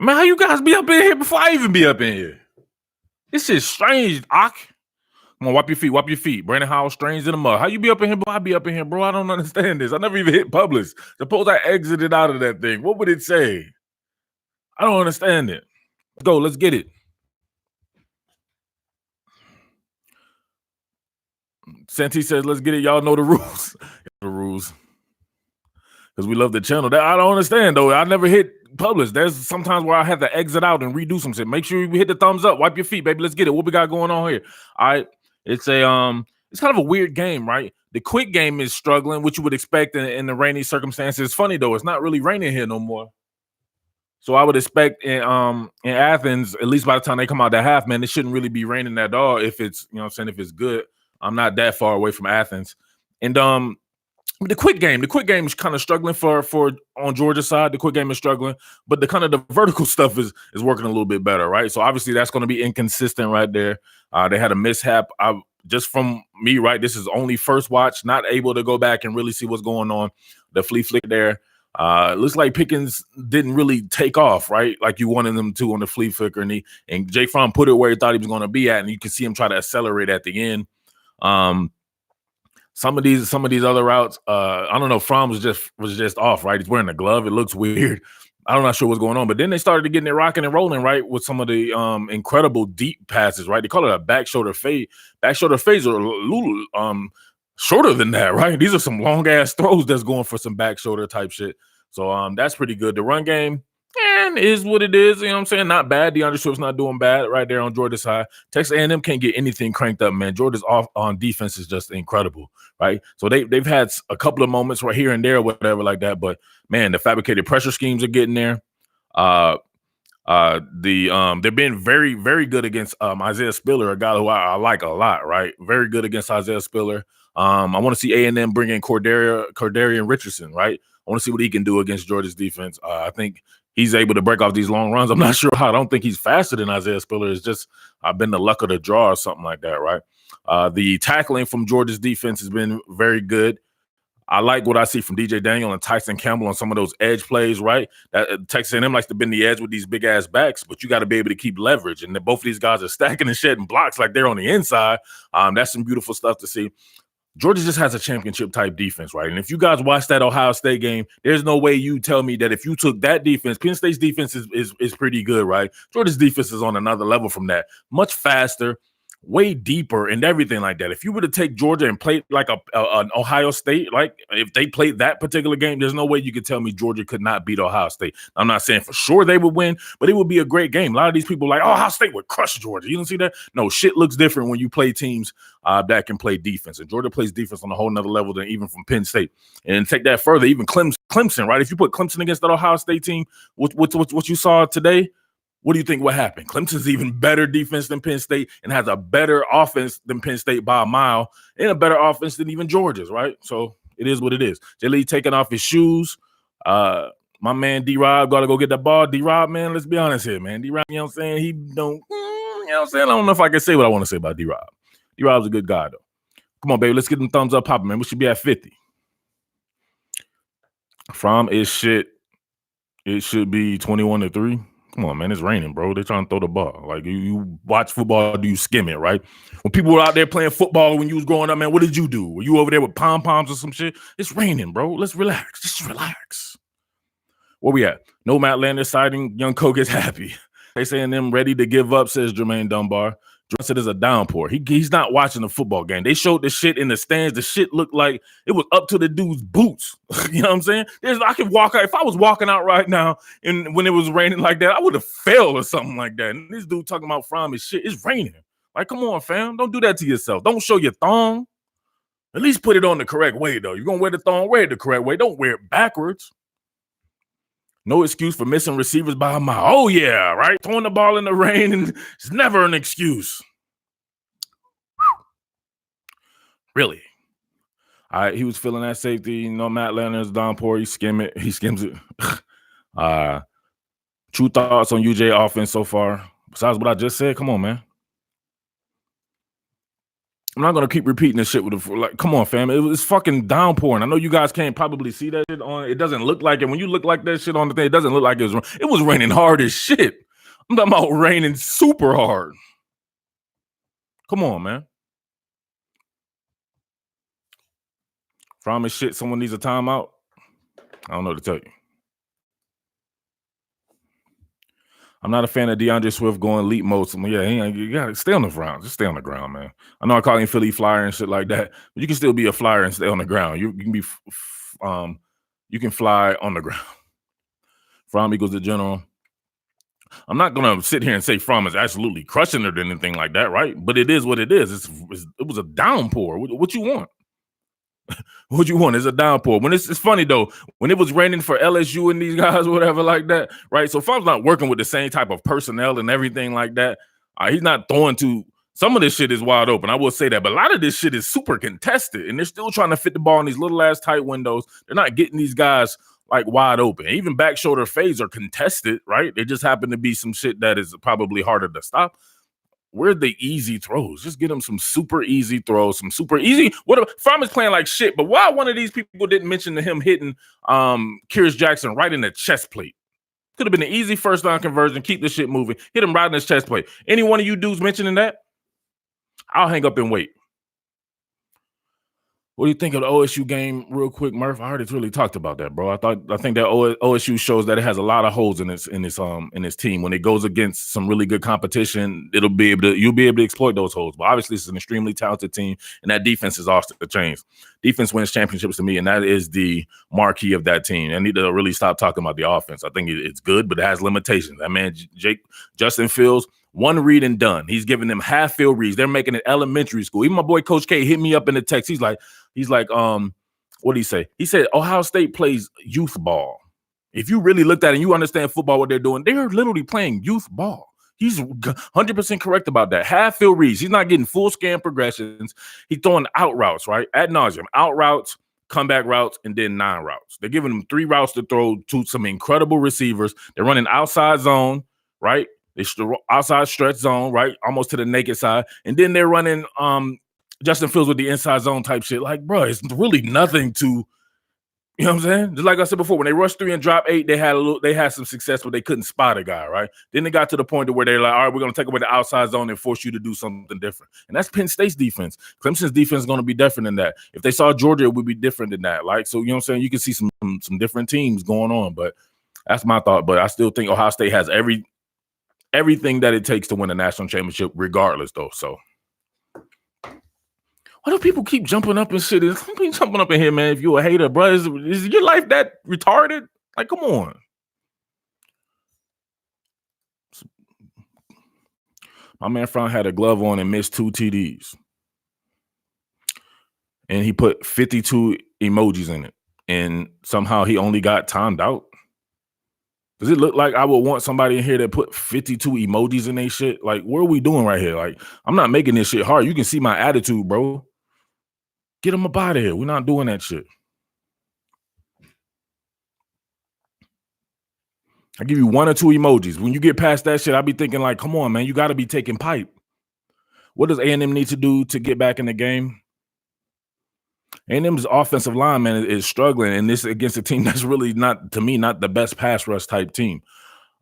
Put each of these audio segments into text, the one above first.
Man, how you guys be up in here before I even be up in here? This is strange, Ak. Come on, wipe your feet, wipe your feet. Brandon Howell, strange in the mud. How you be up in here, bro? I be up in here, bro. I don't understand this. I never even hit publish. Suppose I exited out of that thing. What would it say? I don't understand it. Go, let's get it. Santi says, let's get it. Y'all know the rules. The rules. Because we love the channel. That I don't understand, though. I never hit publish. There's sometimes where I have to exit out and redo some shit. Make sure you hit the thumbs up. Wipe your feet, baby. Let's get it. What we got going on here? All right. It's kind of a weird game, right? The quick game is struggling, which you would expect in the rainy circumstances. It's funny, though. It's not really raining here no more. So I would expect in Athens, at least by the time they come out that half, man, it shouldn't really be raining at all if it's, you know what I'm saying, if it's good. I'm not that far away from Athens. And the quick game is kind of struggling for on Georgia's side. The quick game is struggling, but the vertical stuff is working a little bit better, right? So obviously that's going to be inconsistent right there. They had a mishap. Just from me, right? This is only first watch, not able to go back and really see what's going on. The flea flick there. Looks like Pickens didn't really take off, right? Like you wanted them to on the flea flicker, and Jake Fromm put it where he thought he was going to be at, and you can see him try to accelerate at the end. Some of these other routes, I don't know. Fromm was just off, right? He's wearing a glove. It looks weird. I'm not sure what's going on, but then they started getting it rocking and rolling, right? With some of the incredible deep passes, right? They call it a back shoulder fade. Back shoulder fades are a little shorter than that, right? These are some long ass throws that's going for some back shoulder type shit. So that's pretty good. The run game is what it is. You know what I'm saying? Not bad. DeAndre Swift's not doing bad right there on Georgia's side. Texas A&M can't get anything cranked up, man. Georgia's off on defense is just incredible, right? So they've had a couple of moments right here and there, whatever like that. But man, the fabricated pressure schemes are getting there. They've been very, very good against Isaiah Spiller, a guy who I like a lot, right? Very good against Isaiah Spiller. I want to see A&M bring in Cordarian Richardson, right? I want to see what he can do against Georgia's defense. I think he's able to break off these long runs. I'm not sure how. I don't think he's faster than Isaiah Spiller. It's just I've been the luck of the draw or something like that, right? The tackling from Georgia's defense has been very good. I like what I see from DJ Daniel and Tyson Campbell on some of those edge plays, right? That Texas A&M likes to bend the edge with these big ass backs, but you got to be able to keep leverage. And then both of these guys are stacking and shedding blocks like they're on the inside. That's some beautiful stuff to see. Georgia just has a championship type defense, right? And if you guys watch that Ohio State game, there's no way you tell me that if you took that defense, Penn State's defense is pretty good, right? Georgia's defense is on another level from that. Much faster, way deeper and everything like that. If you were to take Georgia and play like an Ohio State, like if they played that particular game, there's no way you could tell me Georgia could not beat Ohio State. I'm not saying for sure they would win, but it would be a great game. A lot of these people are like, oh, Ohio State would crush Georgia. You don't see that? No, shit looks different when you play teams that can play defense. And Georgia plays defense on a whole nother level than even from Penn State. And take that further, even Clemson, right? If you put Clemson against that Ohio State team, what you saw today, what do you think would happen? Clemson's even better defense than Penn State and has a better offense than Penn State by a mile and a better offense than even Georgia's, right? So it is what it is. Jay Lee taking off his shoes. My man D-Rob got to go get the ball. D-Rob, man, let's be honest here, man. D-Rob, you know what I'm saying? He don't, you know what I'm saying? I don't know if I can say what I want to say about D-Rob. D-Rob's a good guy, though. Come on, baby. Let's get them thumbs up popping, man. We should be at 50. From is shit. It should be 21-3. Come on, man. It's raining, bro. They're trying to throw the ball. Like, you watch football, do you skim it, right? When people were out there playing football when you was growing up, man, what did you do? Were you over there with pom-poms or some shit? It's raining, bro. Let's relax. Just relax. Where we at? No Matt Landis sighting. Young Coke is happy. They saying them ready to give up, says Jermaine Dunbar. Dressed it as a downpour. He's not watching the football game. They showed the shit in the stands. The shit looked like it was up to the dude's boots. You know what I'm saying? I could walk out. If I was walking out right now and when it was raining like that, I would have fell or something like that. And this dude talking about from his shit. It's raining. Like, come on, fam. Don't do that to yourself. Don't show your thong. At least put it on the correct way, though. You're going to wear the thong, wear it the correct way. Don't wear it backwards. No excuse for missing receivers by a mile. Oh, yeah, right? Throwing the ball in the rain, and it's never an excuse. Really? All right, he was feeling that safety. You know, Matt Leonard's downpour. He skims it. True thoughts on UGA offense so far? Besides what I just said, come on, man. I'm not gonna keep repeating this shit with the like. Come on, fam. It was fucking downpouring. I know you guys can't probably see that shit on. It doesn't look like it when you look like that shit on the thing. It doesn't look like it was. It was raining hard as shit. I'm talking about raining super hard. Come on, man. Promise shit. Someone needs a timeout. I don't know what to tell you. I'm not a fan of DeAndre Swift going leap mode. So yeah, you gotta stay on the ground. Just stay on the ground, man. I know I call him Philly Flyer and shit like that, but you can still be a flyer and stay on the ground. You can be, you can fly on the ground. From equals the general. I'm not gonna sit here and say From is absolutely crushing it or anything like that, right? But it is what it is. It was a downpour. What you want? What you want is a downpour. When it's funny though, when it was raining for LSU and these guys, whatever like that, right? So Funk's not working with the same type of personnel and everything like that. He's not throwing to some of this shit is wide open. I will say that, but a lot of this shit is super contested, and they're still trying to fit the ball in these little ass tight windows. They're not getting these guys like wide open. Even back shoulder fades are contested, right? There just happen to be some shit that is probably harder to stop. Where are the easy throws? Just get him some super easy throws, some super easy. What Fromm is playing like shit, but why one of these people didn't mention to him hitting Kyrus Jackson right in the chest plate? Could have been an easy first down conversion, keep the shit moving, hit him right in his chest plate. Any one of you dudes mentioning that? I'll hang up and wait. What do you think of the OSU game, real quick, Murph? I already really talked about that, bro. I think that OSU shows that it has a lot of holes in its team. When it goes against some really good competition, you'll be able to exploit those holes. But obviously, it's an extremely talented team, and that defense is off the chains. Defense wins championships to me, and that is the marquee of that team. I need to really stop talking about the offense. I think it's good, but it has limitations. That man, Justin Fields. One read and done. He's giving them half field reads. They're making it elementary school. Even my boy Coach K hit me up in the text. He's like, what did he say? He said Ohio State plays youth ball. If you really looked at it and you understand football, what they're doing, they're literally playing youth ball. He's 100% correct about that. Half field reads. He's not getting full scan progressions. He's throwing out routes, right? Ad nauseum. Out routes, comeback routes, and then 9 routes. They're giving him 3 routes to throw to some incredible receivers. They're running outside zone, right? They outside stretch zone, right? Almost to the naked side. And then they're running Justin Fields with the inside zone type shit. Like, bro, it's really nothing to, you know what I'm saying? Just like I said before, when they rushed 3 and drop 8, they had some success, but they couldn't spot a guy, right? Then they got to the point where they're like, all right, we're going to take away the outside zone and force you to do something different. And that's Penn State's defense. Clemson's defense is going to be different than that. If they saw Georgia, it would be different than that. Like, so, you know what I'm saying? You can see some different teams going on, but that's my thought. But I still think Ohio State has everything that it takes to win a national championship, regardless, though. So, why do people keep jumping up and shit? Somebody jumping up in here, man. If you're a hater, bro, is your life that retarded? Like, come on. My man Frank had a glove on and missed 2 TDs, and he put 52 emojis in it, and somehow he only got timed out. Does it look like I would want somebody in here that put 52 emojis in their shit? Like, what are we doing right here? Like, I'm not making this shit hard. You can see my attitude, bro. Get them up out of here. We're not doing that shit. I give you 1 or 2 emojis. When you get past that shit, I be thinking like, come on, man, you got to be taking pipe. What does A&M need to do to get back in the game? A&M's offensive line, man, is struggling, and this against a team that's really not, to me, not the best pass rush type team.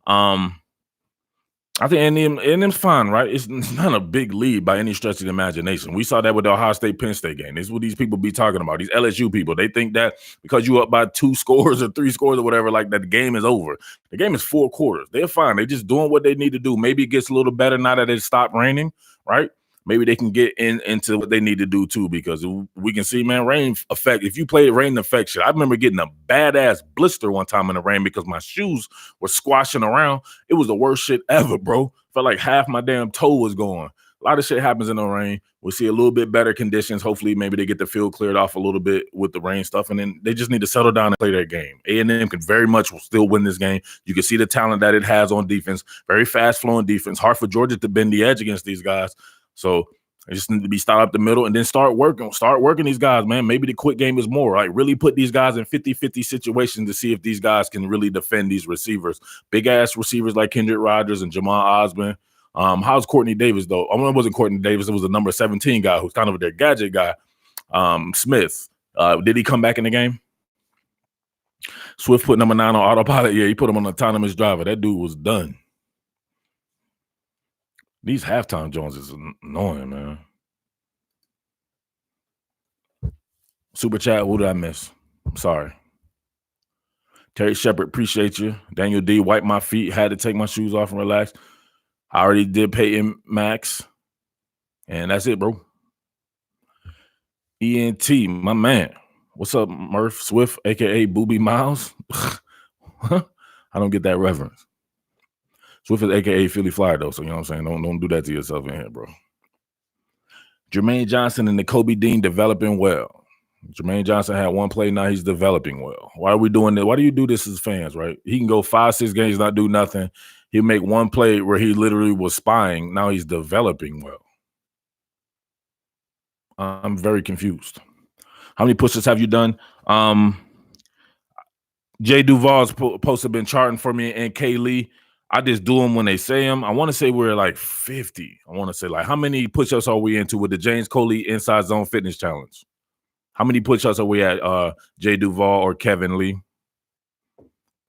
I think A&M's fine, right? It's not a big lead by any stretch of the imagination. We saw that with the Ohio State-Penn State game. This is what these people be talking about, these LSU people. They think that because you up by 2 scores or 3 scores or whatever, like that the game is over. The game is 4 quarters. They're fine. They're just doing what they need to do. Maybe it gets a little better now that it stopped raining, right? Maybe they can get into what they need to do too, because we can see, man, rain affect. If you play rain affect shit. I remember getting a badass blister one time in the rain because my shoes were squashing around. It was the worst shit ever, bro. Felt like half my damn toe was gone. A lot of shit happens in the rain. We'll see a little bit better conditions. Hopefully, maybe they get the field cleared off a little bit with the rain stuff, and then they just need to settle down and play their game. A&M can very much still win this game. You can see the talent that it has on defense. Very fast-flowing defense. Hard for Georgia to bend the edge against these guys. So I just need to be stopped up the middle and then start working these guys, man. Maybe the quick game is more, right? Really put these guys in 50-50 situations to see if these guys can really defend these receivers. Big-ass receivers like Kendrick Rogers and Jamal Osmond. How's Courtney Davis though? I mean, it wasn't Courtney Davis. It was the number 17 guy who's kind of their gadget guy. Smith. Did he come back in the game? Swift put number 9 on autopilot. Yeah, he put him on autonomous driver. That dude was done. These halftime Jones is annoying, man. Super chat. What did I miss? I'm sorry. Terry Shepard, appreciate you. Daniel D, wipe my feet. Had to take my shoes off and relax. I already did Peyton Max. And that's it, bro. ENT, my man. What's up, Murph Swift, a.k.a. Booby Miles? I don't get that reference. Swift is a.k.a. Philly Flyer, though, so you know what I'm saying? Don't do that to yourself in here, bro. Jermaine Johnson and Nakobe Dean developing well. Jermaine Johnson had one play. Now he's developing well. Why are we doing this? Why do you do this as fans, right? He can go 5-6 games, not do nothing. He'll make one play where he literally was spying. Now he's developing well. I'm very confused. How many push-ups have you done? Jay Duvall's posts have been charting for me and Kay Lee. I just do them when they say them. I want to say we're like 50. I want to say like how many push-ups are we into with the James Coley Inside Zone Fitness Challenge? How many push-ups are we at, Jay Duvall or Kevin Lee?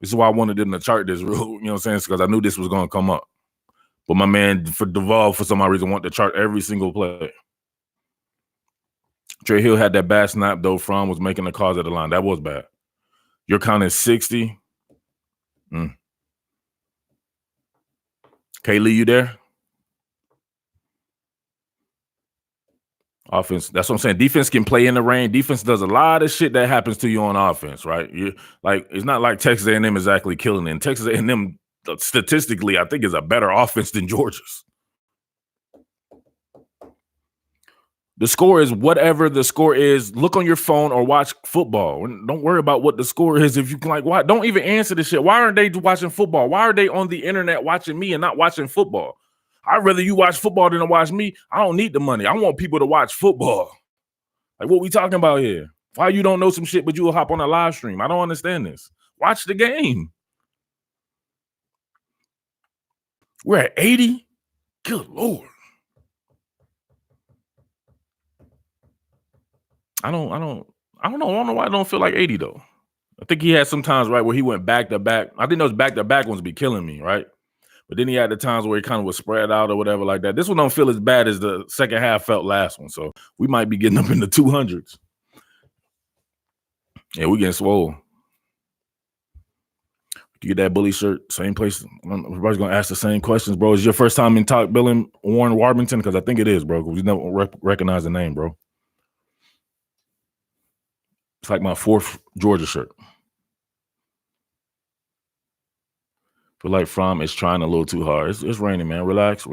This is why I wanted them to chart this rule, you know what I'm saying? Because I knew this was going to come up. But my man, for Duvall, for some odd reason, wanted to chart every single play. Trey Hill had that bad snap, though. Fromm was making the calls at the line. That was bad. You're counting 60. Kaylee, you there? Offense, that's what I'm saying. Defense can play in the rain. Defense does a lot of shit that happens to you on offense, right? It's not like Texas A&M is actually killing it. And Texas A&M, statistically, I think is a better offense than Georgia's. The score is whatever the score is. Look on your phone or watch football. Don't worry about what the score is. If you can, why? Don't even answer this shit. Why aren't they watching football? Why are they on the internet watching me and not watching football? I'd rather you watch football than to watch me. I don't need the money. I want people to watch football. Like, what we talking about here? Why you don't know some shit, but you will hop on a live stream? I don't understand this. Watch the game. We're at 80. Good Lord. I don't know why I don't feel like 80 though. I think he had some times, right, where he went back to back. I think those back to back ones be killing me, right? But then he had the times where he kind of was spread out or whatever like that. This one don't feel as bad as the second half felt last one. So we might be getting up in the 200s. Yeah, we getting swole. You get that bully shirt, same place. Everybody's gonna ask the same questions, bro. Is your first time in talk billing Warren Warbington? Because I think it is, bro. Because we never recognize the name, bro. It's like my 4th Georgia shirt. Feel like Fromm is trying a little too hard. It's raining, man. Relax.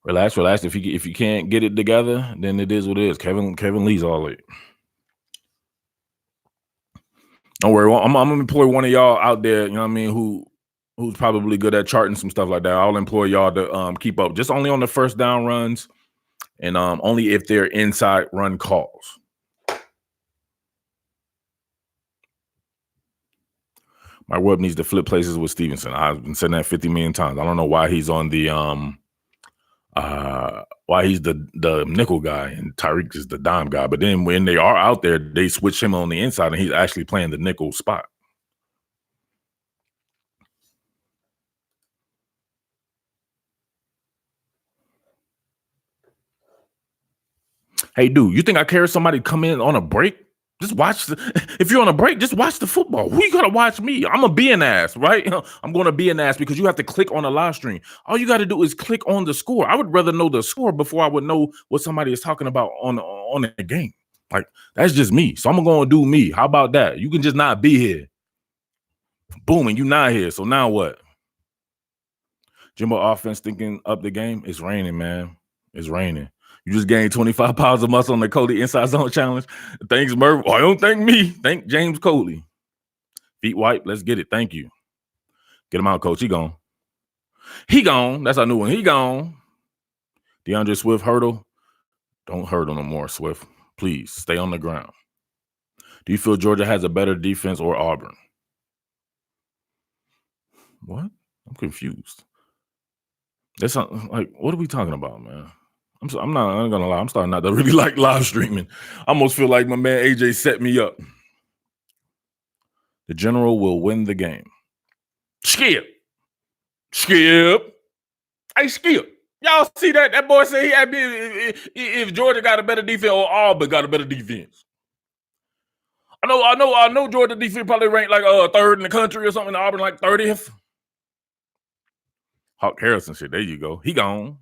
If you can't get it together, then it is what it is. Kevin Lee's all late. Don't worry. I'm gonna employ one of y'all out there. You know what I mean? Who's probably good at charting some stuff like that. I'll employ y'all to keep up. Just only on the first down runs, and only if they're inside run calls. My web needs to flip places with Stevenson. I've been saying that 50 million times. I don't know why he's on the why he's the nickel guy and Tyreek is the dime guy. But then when they are out there, they switch him on the inside and he's actually playing the nickel spot. Hey, dude, you think I care if somebody come in on a break? Just watch if you're on a break, just watch the football. Who you gotta watch me? I'm gonna be an ass, right? I'm gonna be an ass because you have to click on a live stream. All you gotta do is click on the score. I would rather know the score before I would know what somebody is talking about on the game. Like, that's just me. So I'm gonna do me. How about that? You can just not be here. Boom, and you not here. So now what? Jimbo offense thinking up the game. It's raining, man. It's raining. You just gained 25 pounds of muscle on the Cody Inside Zone Challenge. Thanks, Murph. Oh, don't thank me. Thank James Coley. Feet wipe. Let's get it. Thank you. Get him out, coach. He gone. He gone. That's our new one. He gone. DeAndre Swift hurdle. Don't hurdle no more, Swift. Please stay on the ground. Do you feel Georgia has a better defense or Auburn? What? I'm confused. That's not, like, what are we talking about, man? I'm not. I'm gonna lie. I'm starting not to really like live streaming. I almost feel like my man AJ set me up. The general will win the game. Skip. Skip. Hey, Skip. Y'all see that? That boy said he had if Georgia got a better defense or Auburn got a better defense. I know Georgia defense probably ranked like third in the country or something. Auburn like 30th. Hawk Harrison shit. There you go. He gone.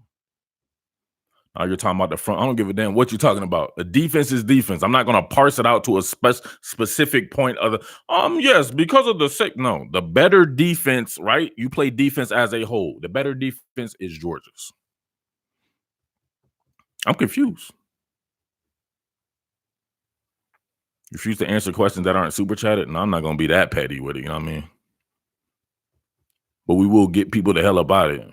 Now you're talking about the front. I don't give a damn what you're talking about. The defense is defense. I'm not gonna parse it out to a specific point of the yes, because of the sick. No, the better defense, right? You play defense as a whole. The better defense is Georgia's. I'm confused. Refuse to answer questions that aren't super chatted. No, I'm not gonna be that petty with it, you know what I mean? But we will get people the hell about it.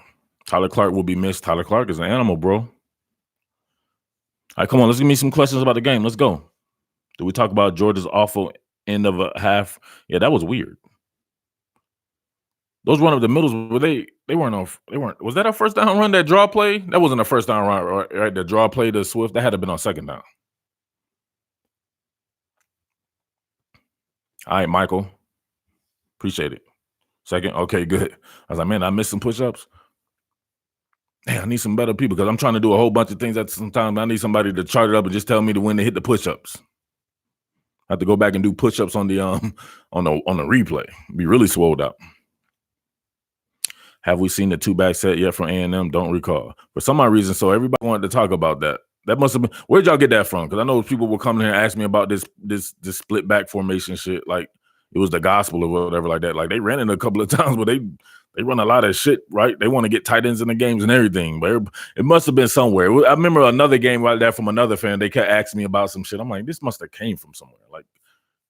Tyler Clark will be missed. Tyler Clark is an animal, bro. All right, come on, let's give me some questions about the game. Let's go. Did we talk about Georgia's awful end of a half? Yeah, that was weird. Those run up the middles, were they weren't. Was that a first down run, that draw play? That wasn't a first down run, right? The draw play to Swift, that had to been on second down. All right, Michael. Appreciate it. Second. Okay, good. I was like, man, I missed some push-ups. Hey, I need some better people because I'm trying to do a whole bunch of things at some time. I need somebody to chart it up and just tell me to when to hit the push-ups. I have to go back and do push-ups on the on the replay. Be really swolled out. Have we seen the two-back set yet from A&M? Don't recall. For some odd reason, so everybody wanted to talk about that. That must have been, where'd y'all get that from? Because I know people will come in here and ask me about this split back formation shit. Like it was the gospel or whatever like that. Like they ran it a couple of times, but they run a lot of shit, right? They want to get tight ends in the games and everything. But it must have been somewhere. I remember another game like that from another fan. They kept asking me about some shit. I'm like, this must have came from somewhere, like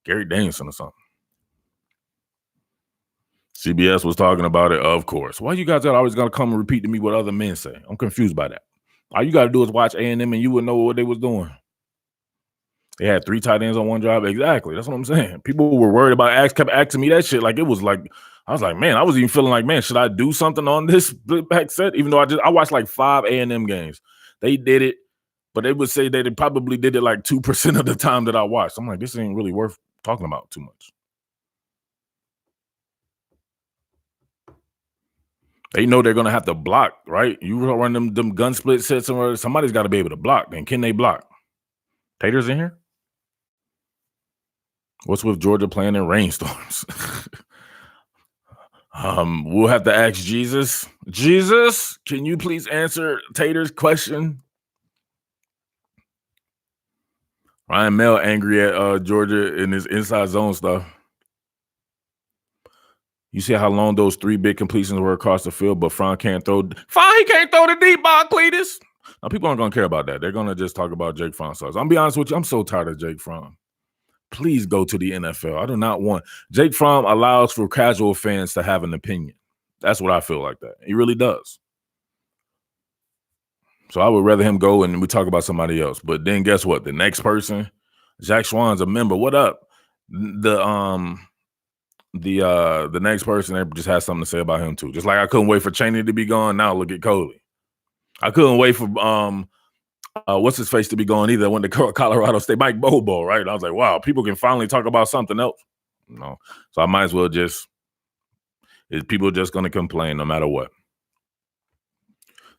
Gary Danielson or something. CBS was talking about it, of course. Why you guys are always gonna come and repeat to me what other men say? I'm confused by that. All you gotta do is watch A&M and you would know what they was doing. They had 3 tight ends on one drive. Exactly. That's what I'm saying. People were worried about kept asking me that shit. Like it was like, I was like, man, I was even feeling like, man, should I do something on this split back set? Even though I watched like 5 A&M games. They did it, but they would say they probably did it like 2% of the time that I watched. I'm like, this ain't really worth talking about too much. They know they're gonna have to block, right? You run them gun split sets somewhere. Somebody's got to be able to block. And can they block? Taters in here? What's with Georgia playing in rainstorms? We'll have to ask Jesus. Jesus, can you please answer Tater's question? Ryan Mel angry at Georgia in his inside zone stuff. You see how long those 3 big completions were across the field, but Fron can't throw. He can't throw the deep ball, Cletus. Now, people aren't going to care about that. They're going to just talk about Jake Fromm. So I'm be honest with you. I'm so tired of Jake Fromm. Please go to the NFL. I do not want. Jake Fromm allows for casual fans to have an opinion. That's what I feel like that. He really does. So I would rather him go and we talk about somebody else. But then guess what? The next person, Jack Schwann's a member. What up? The next person that just has something to say about him too. Just like I couldn't wait for Chaney to be gone. Now look at Coley. I couldn't wait for what's his face to be gone either. I went to Colorado State, Mike Bobo, right? And I was like, wow, people can finally talk about something else. No, so I might as well people just going to complain no matter what.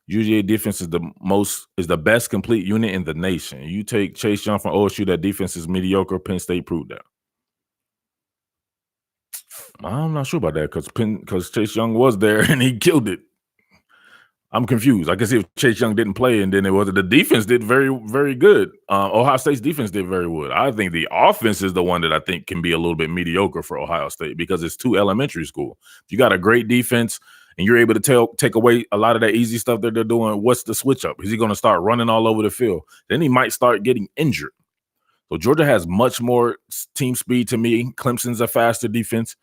UGA defense is the best complete unit in the nation. You take Chase Young from OSU, that defense is mediocre. Penn State proved that. I'm not sure about that because Chase Young was there and he killed it. I'm confused. I can see if Chase Young didn't play and then the defense did very, very good. Ohio State's defense did very well. I think the offense is the one that I think can be a little bit mediocre for Ohio State because it's too elementary school. If you got a great defense and you're able to take away a lot of that easy stuff that they're doing, what's the switch up? Is he going to start running all over the field? Then he might start getting injured. So Georgia has much more team speed to me. Clemson's a faster defense.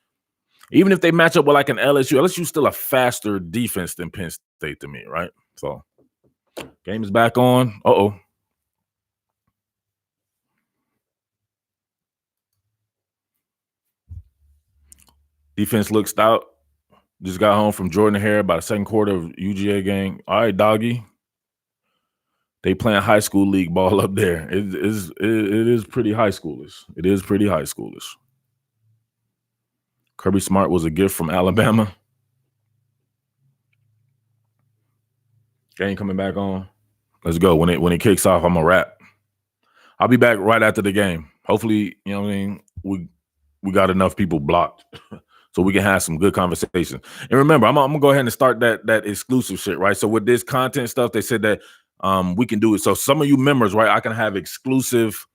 Even if they match up with like an LSU's still a faster defense than Penn State to me, right? So, game is back on. Uh-oh. Defense looks stout. Just got home from Jordan Hare about the second quarter of UGA game. All right, doggy. They playing high school league ball up there. It is pretty high schoolish. It is pretty high schoolish. Kirby Smart was a gift from Alabama. Game coming back on. Let's go. When it kicks off, I'm gonna rap. I'll be back right after the game. Hopefully, you know what I mean. We got enough people blocked so we can have some good conversation. And remember, I'm gonna go ahead and start that exclusive shit, right? So with this content stuff, they said that we can do it. So some of you members, right, I can have exclusive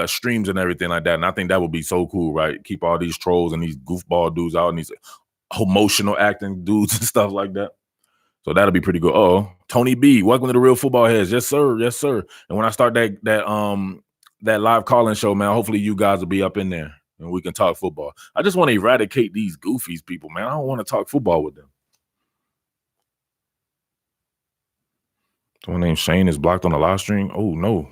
streams and everything like that. And I think that would be so cool, right? Keep all these trolls and these goofball dudes out and these emotional acting dudes and stuff like that. So that'll be pretty good. Oh, Tony B, welcome to the Real Football Heads. Yes, sir. Yes, sir. And when I start that live call-in show, man, hopefully you guys will be up in there and we can talk football. I just want to eradicate these goofies people, man. I don't want to talk football with them. Someone named Shane is blocked on the live stream. Oh, no.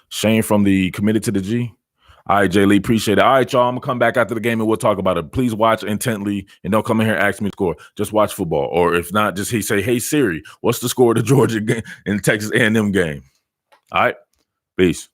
Shane from the Committed to the G. All right, Jay Lee, appreciate it. All right, y'all, I'm going to come back after the game and we'll talk about it. Please watch intently and don't come in here and ask me to score. Just watch football. Or if not, just say, hey, Siri, what's the score of the Georgia game and Texas A&M game? All right, peace.